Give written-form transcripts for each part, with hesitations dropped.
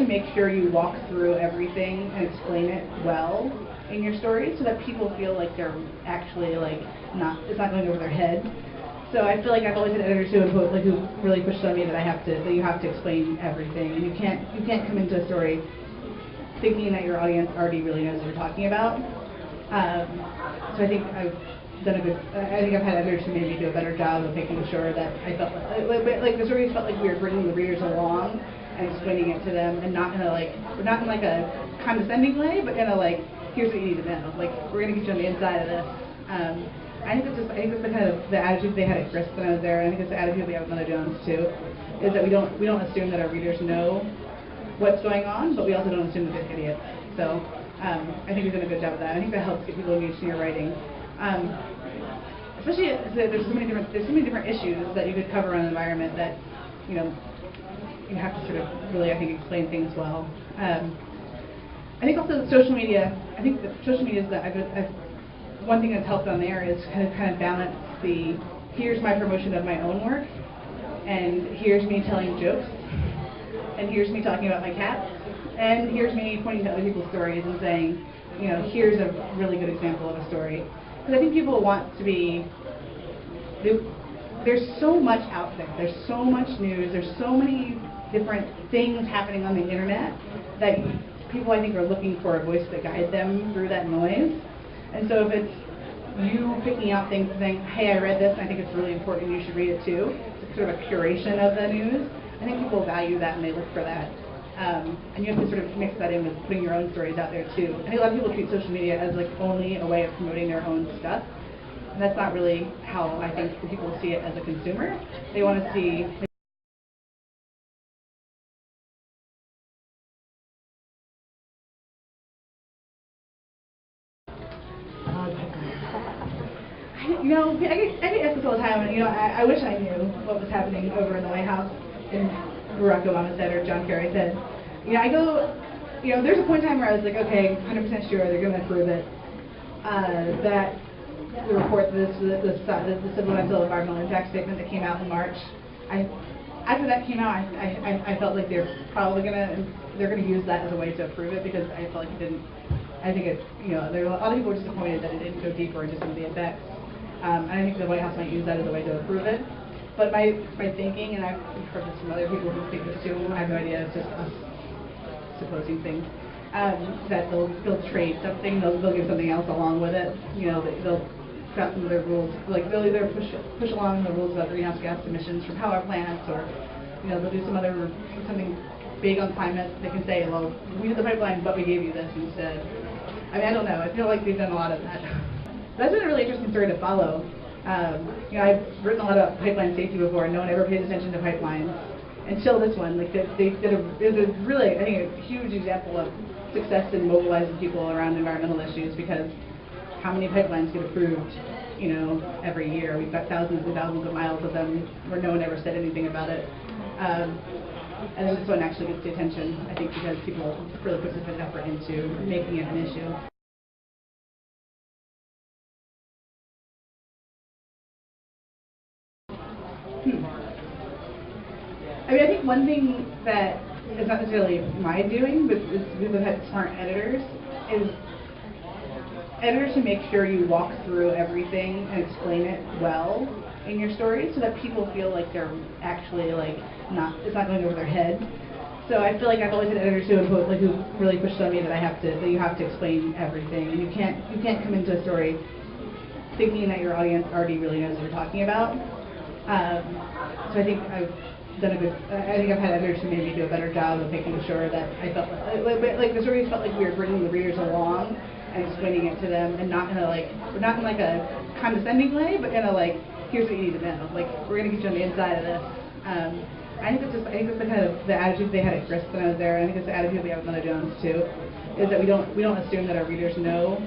to make sure you walk through everything and explain it well in your story so that people feel like they're actually like it's not going over their head. So I feel like I've always had editors who really pushed on me that you have to explain everything, and you can't come into a story thinking that your audience already really knows what you're talking about. So I think I've had editors who made me do a better job of making sure that I felt like the stories felt like we were bringing the readers along and explaining it to them, and not in a condescending way, but in a here's what you need to know. Like, we're going to get you on the inside of this. I think that's the kind of the attitude they had at Grist when I was there. And I think it's the attitude we have at Mother Jones too, is that we don't assume that our readers know what's going on, but we also don't assume that they're idiots. So I think we've done a good job of that. I think that helps get people engaged in your writing. Especially there's so many different issues that you could cover on an environment that you have to sort of really, I think, explain things well. I think also social media. I think that social media is one thing that's helped on there is kind of balance the here's my promotion of my own work, and here's me telling jokes, and here's me talking about my cats, and here's me pointing to other people's stories and saying, here's a really good example of a story. Because I think people want to be. There's so much out there. There's so much news. There's so many different things happening on the internet that people, I think, are looking for a voice to guide them through that noise. And so if it's you picking out things and saying, hey, I read this, and I think it's really important, you should read it too. It's sort of a curation of the news. I think people value that and they look for that. And you have to sort of mix that in with putting your own stories out there too. I think a lot of people treat social media as only a way of promoting their own stuff. And that's not really how I think people see it as a consumer. They want to see. I get asked this all the time, and I wish I knew what was happening over in the White House, and Barack Obama said, or John Kerry said. I go, there's a point in time where I was like, okay, 100% sure they're going to approve it. That the report, the Supplemental Environmental Impact Statement that came out in March. After that came out, I felt like they're probably they're gonna use that as a way to approve it, because I felt like it didn't. I think there were a lot of people were disappointed that it didn't go deeper into some of the effects. And I think the White House might use that as a way to approve it. But my thinking, and I've heard this from other people who think this too, I have no idea, it's just us supposing things, that they'll trade something, they'll give something else along with it. They'll got some of their rules, they'll either push along the rules about greenhouse gas emissions from power plants, or they'll do something big on climate. They can say, well, we did the pipeline, but we gave you this instead. I mean, I don't know. I feel like they've done a lot of that. That's been a really interesting story to follow. I've written a lot about pipeline safety before, and no one ever pays attention to pipelines until this one. It was a really, I think, a huge example of success in mobilizing people around environmental issues, because how many pipelines get approved, every year? We've got thousands and thousands of miles of them where no one ever said anything about it. And then this one actually gets the attention, I think, because people really put some effort into making it an issue. I think one thing that is not necessarily my doing, but we've had smart editors, is editors who make sure you walk through everything and explain it well in your story so that people feel like they're actually it's not going over their head. So I feel like I've always had editors who really pushed on me that you have to explain everything, and you can't come into a story thinking that your audience already really knows what you're talking about. So I think I've had editors who made me do a better job of making sure that I felt like the stories felt like we were bringing the readers along and explaining it to them, and not in a condescending way, but in a here's what you need to know. We're going to get you on the inside of this. I think that's the kind of the attitude they had at Grist when I was there. And I think it's the attitude we have at Mother Jones too, is that we don't assume that our readers know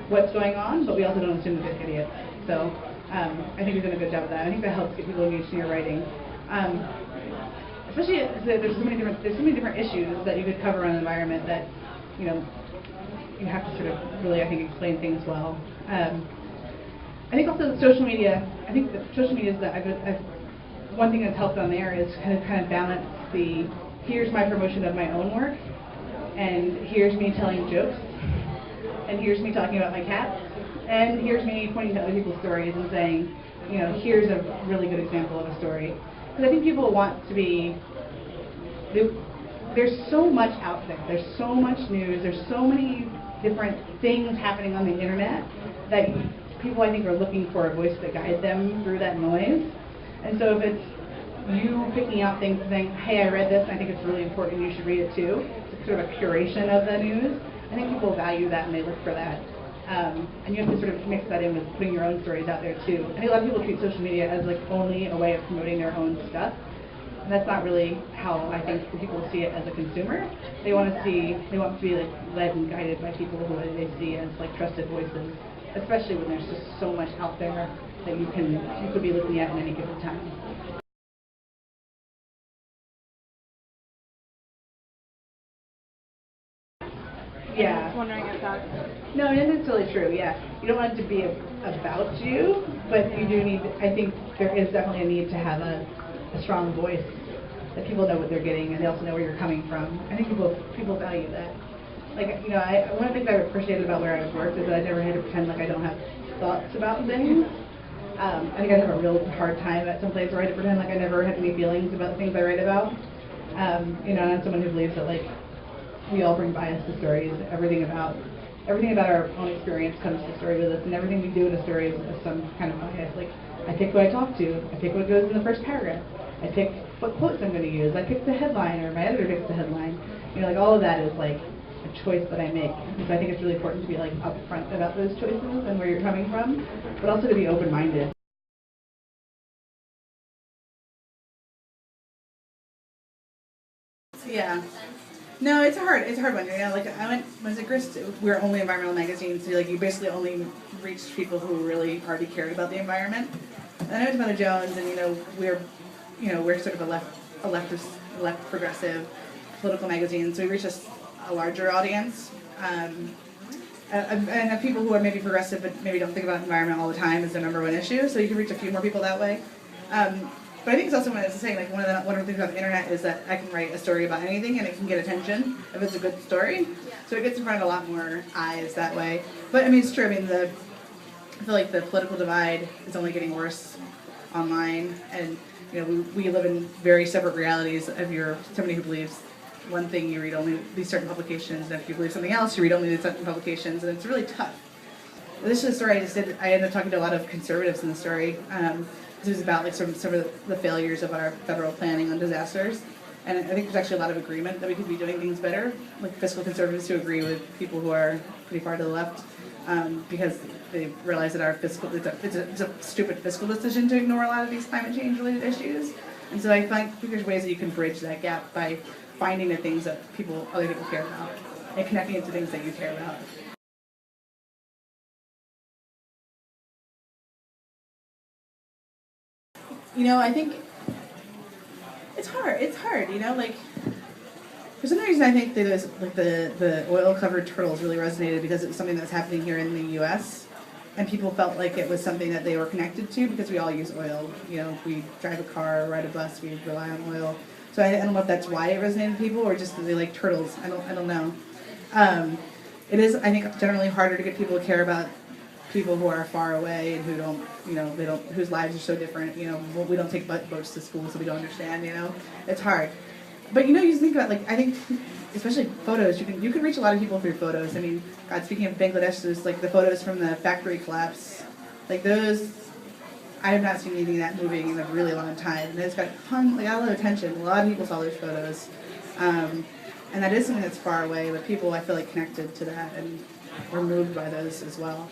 what's going on, but we also don't assume that they're idiots. So I think we've done a good job of that. I think that helps get people engaged in your writing. Especially there's so many different issues that you could cover on an environment that you have to sort of really, I think, explain things well. I think also social media. I think that social media is one thing that's helped on there is kind of balance the here's my promotion of my own work, and here's me telling jokes, and here's me talking about my cat, and here's me pointing to other people's stories and saying, you know, here's a really good example of a story. Because I think people want to be, there's so much out there, there's so much news, there's so many different things happening on the internet that people, I think, are looking for a voice to guide them through that noise. And so if it's you picking out things and saying, hey, I read this and I think it's really important, you should read it too, it's sort of a curation of the news, I think people value that and they look for that. And you have to sort of mix that in with putting your own stories out there too. I think a lot of people treat social media as like only a way of promoting their own stuff. And that's not really how I think people see it as a consumer. They want to be like led and guided by people who they see as like trusted voices, especially when there's just so much out there that you could be looking at any given time. Yeah. I'm just wondering if that's... No, and it's really true, yeah. You don't want it to be about you, but you do need, I think there is definitely a need to have a strong voice, that people know what they're getting and they also know where you're coming from. I think people value that. Like, you know, one of the things I've appreciated about where I've worked is that I never had to pretend like I don't have thoughts about things. I think I'd have a real hard time at some place where I had to pretend like I never had any feelings about the things I write about. You know, and I'm someone who believes that, like, we all bring bias to stories. Everything about our own experience comes to story with us, and everything we do in a story is some kind of bias. Like, I pick who I talk to, I pick what goes in the first paragraph, I pick what quotes I'm going to use, I pick the headline, or my editor picks the headline. You know, like, all of that is like a choice that I make. And so I think it's really important to be like upfront about those choices and where you're coming from, but also to be open-minded. Yeah. No, it's a hard one. You know, like when Grist, we're only environmental magazines, so like you basically only reach people who really already cared about the environment. And I went to Mother Jones, and we're sort of a left progressive political magazine, so we reach a larger audience, and people who are maybe progressive but maybe don't think about environment all the time is their number one issue. So you can reach a few more people that way. But I think it's also, when I was saying, like, one of the things about the internet is that I can write a story about anything and it can get attention if it's a good story. So it gets in front of a lot more eyes that way. But I mean, it's true. I mean, I feel like the political divide is only getting worse online, and you know, we live in very separate realities. If you're somebody who believes one thing, you read only these certain publications, and if you believe something else, you read only these certain publications, and it's really tough. This is a story I just did. I ended up talking to a lot of conservatives in the story. This was about like some of the failures of our federal planning on disasters, and I think there's actually a lot of agreement that we could be doing things better. Like fiscal conservatives who agree with people who are pretty far to the left, because they realize that our it's a stupid fiscal decision to ignore a lot of these climate change related issues. And so I think there's ways that you can bridge that gap by finding the things that other people care about, and connecting it to things that you care about. You know, I think it's hard, you know, like, for some reason I think that like the oil-covered turtles really resonated because it was something that was happening here in the U.S., and people felt like it was something that they were connected to because we all use oil. You know, we drive a car, ride a bus, we rely on oil. So I don't know if that's why it resonated with people or just that they like turtles. I don't know. It is, I think, generally harder to get people to care about people who are far away and who don't, you know, whose lives are so different. You know, we don't take boats to school, so we don't understand. You know, it's hard. But you know, you think about, like, I think, especially photos, you can reach a lot of people through photos. I mean, God, speaking of Bangladesh, there's like the photos from the factory collapse. Like those, I have not seen anything that moving in a really long time. And it's got a lot of attention. A lot of people saw those photos. And that is something that's far away, but people, I feel like, connected to that and were moved by those as well.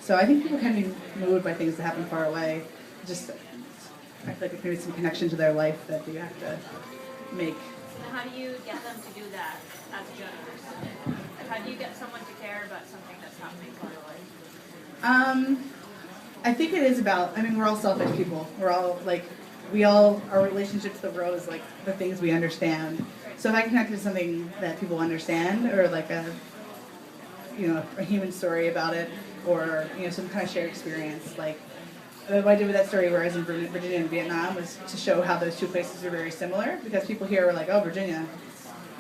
So I think people can be moved by things that happen far away. Just, I feel like maybe some connection to their life that you have to make. And how do you get them to do that as journalists? How do you get someone to care about something that's happening far away? I think it is about, I mean, we're all selfish people. We're all, like, our relationship to the world is like the things we understand. So if I connect to something that people understand, or like a human story about it, or, you know, some kind of shared experience, like, what I did with that story where I was in Virginia and Vietnam was to show how those two places are very similar, because people here were like, oh, Virginia,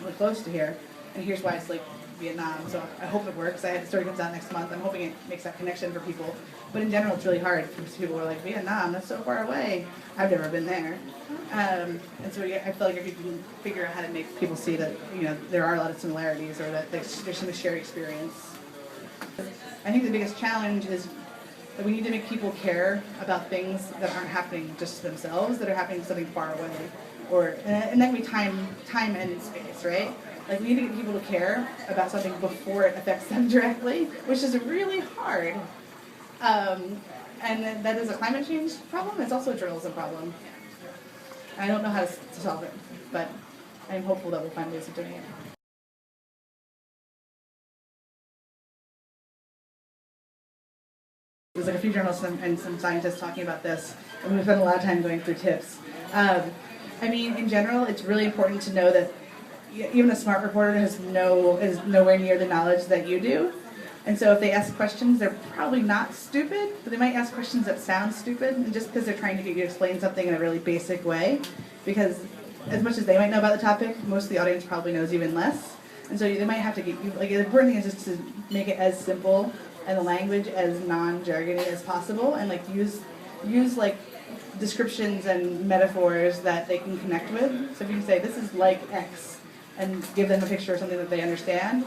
we're close to here, and here's why it's like Vietnam. So I hope it works. The story comes out next month. I'm hoping it makes that connection for people. But in general, it's really hard because people are like, Vietnam, that's so far away. I've never been there. And so I feel like if you can figure out how to make people see that, you know, there are a lot of similarities, or that there's some shared experience. I think the biggest challenge is that we need to make people care about things that aren't happening just to themselves, that are happening to something far away, or and that can be time and space, right? Like, we need to get people to care about something before it affects them directly, which is really hard. And that is a climate change problem. It's also a journalism problem. I don't know how to solve it, but I'm hopeful that we'll find ways of doing it. There's like a few journalists and some scientists talking about this, and we spent a lot of time going through tips. I mean, in general, it's really important to know that even a smart reporter is nowhere near the knowledge that you do. And so if they ask questions, they're probably not stupid, but they might ask questions that sound stupid, and just because they're trying to get you to explain something in a really basic way, because as much as they might know about the topic, most of the audience probably knows even less. And so they might have to get you, like, the important thing is just to make it as simple and the language as non-jargony as possible, and like use like descriptions and metaphors that they can connect with. So if you can say, this is like X, and give them a picture of something that they understand,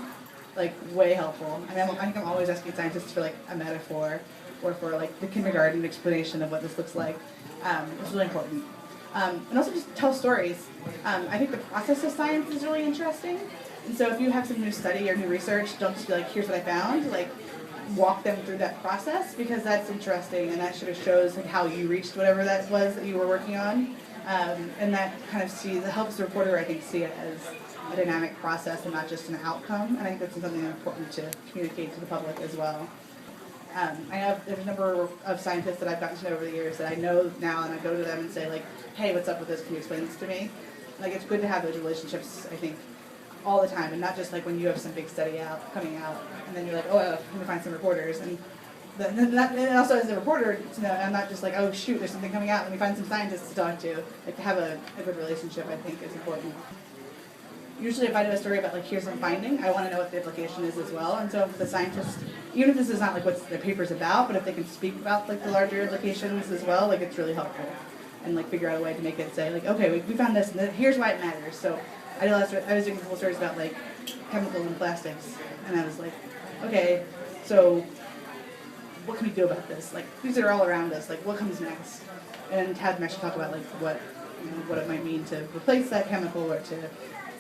like, way helpful. I mean, I think I'm always asking scientists for like a metaphor, or for like the kindergarten explanation of what this looks like. It's really important. And also just tell stories. I think the process of science is really interesting. And so if you have some new study or new research, don't just be like, here's what I found. Like, walk them through that process, because that's interesting, and that sort of shows like how you reached whatever that was that you were working on. And that kind of helps the reporter, I think, see it as a dynamic process and not just an outcome. And I think that's something important to communicate to the public as well. There's a number of scientists that I've gotten to know over the years that I know now, and I go to them and say, like, hey, what's up with this? Can you explain this to me? Like, it's good to have those relationships, I think, all the time, and not just like when you have some big study coming out, and then you're like, oh, well, let me find some reporters. And also as a reporter, to know, I'm not just like, oh shoot, there's something coming out, let me find some scientists to talk to. Like, to have a good relationship, I think, is important. Usually if I do a story about like, here's some finding, I want to know what the implication is as well. And so if the scientist, even if this is not like what the paper's about, but if they can speak about like the larger implications as well, like, it's really helpful. And like figure out a way to make it say like, okay, we found this, and here's why it matters. So I was doing couple stories about like chemicals and plastics, and I was like, okay, so what can we do about this? Like, these are all around us. Like, what comes next? And have them actually talk about like what it might mean to replace that chemical, or to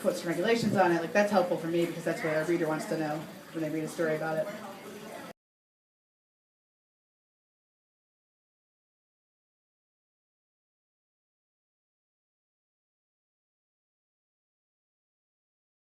put some regulations on it. Like, that's helpful for me, because that's what a reader wants to know when they read a story about it.